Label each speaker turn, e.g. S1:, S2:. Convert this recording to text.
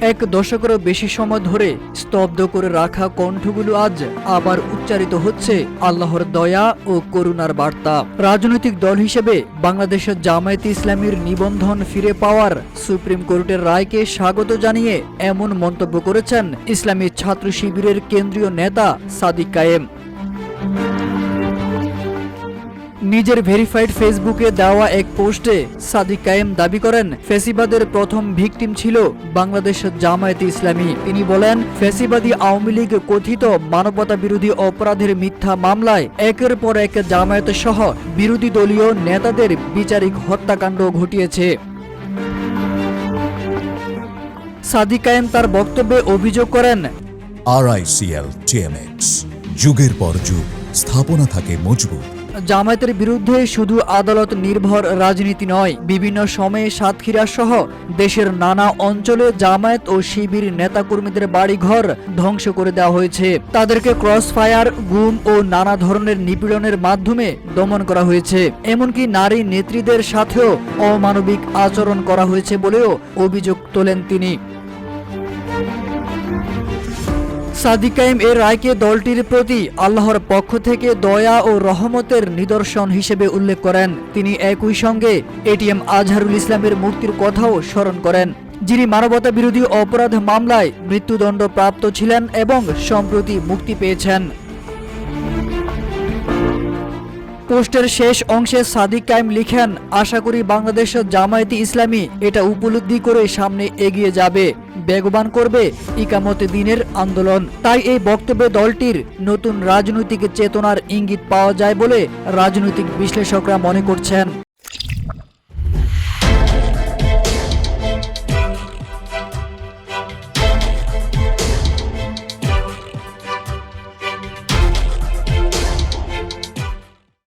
S1: এক দশকেরও বেশি সময় ধরে স্তব্ধ করে রাখা কণ্ঠগুলো আজ আবার উচ্চারিত হচ্ছে আল্লাহর দয়া ও করুণার বার্তা। রাজনৈতিক দল হিসেবে বাংলাদেশের জামায়াতে ইসলামীর নিবন্ধন ফিরে পাওয়ার সুপ্রিম কোর্টের রায়কে স্বাগত জানিয়ে এমন মন্তব্য করেছেন ইসলামী ছাত্র শিবিরের কেন্দ্রীয় নেতা সাদিক কায়েম। নিজের ভেরিফাইড ফেসবুকে দেওয়া এক পোস্টে সাদিক কায়েম দাবি করেন, ফ্যাসিবাদের প্রথম ভিকটিম ছিল বাংলাদেশের জামায়াতে ইসলামী। তিনি বলেন, ফ্যাসিবাদী আওয়ামী লীগ কথিত মানবতা বিরোধী অপরাধের মিথ্যা মামলায় একের পর এক জামায়াত সহ বিরোধী দলীয় নেতাদের বিচারিক হত্যাকাণ্ড ঘটিয়েছে। সাদিক কায়েম তার বক্তব্যে অভিযোগ করেন,
S2: RICL TMX যুগের পর যুগ স্থাপনা থাকে মজবুত।
S1: জামায়াতের বিরুদ্ধে শুধু আদালত নির্ভর রাজনীতি নয়, বিভিন্ন সময়ে সাতক্ষীরা সহ দেশের নানা অঞ্চলে জামায়াত ও শিবির নেতাকর্মীদের বাড়িঘর ধ্বংস করে দেওয়া হয়েছে। তাদেরকে ক্রস ফায়ার, গুম ও নানা ধরনের নিপীড়নের মাধ্যমে দমন করা হয়েছে। এমনকি নারী নেত্রীদের সাথেও অমানবিক আচরণ করা হয়েছে বলেও অভিযোগ তোলেন তিনি। সাদিক কায়েম এর রায়কে দলটির প্রতি আল্লাহর পক্ষ থেকে দয়া ও রহমতের নিদর্শন হিসেবে উল্লেখ করেন। তিনি একই সঙ্গে ATM আজহারুল ইসলামের মুক্তির কথাও স্মরণ করেন, যিনি মানবতা বিরোধী অপরাধ মামলায় মৃত্যুদণ্ড প্রাপ্ত ছিলেন এবং সম্প্রতি মুক্তি পেয়েছেন। পোস্টের শেষ অংশে সাদিক কায়েম লিখেন, আশা করি বাংলাদেশের জামায়াতে ইসলামী এটা উপলব্ধি করে সামনে এগিয়ে যাবে, বেগবান করবে ইকামতে দ্বীনের আন্দোলন। তাই এই বক্তব্যে দলটির নতুন রাজনৈতিক চেতনার ইঙ্গিত পাওয়া যায় বলে রাজনৈতিক বিশ্লেষকরা মনে করছেন।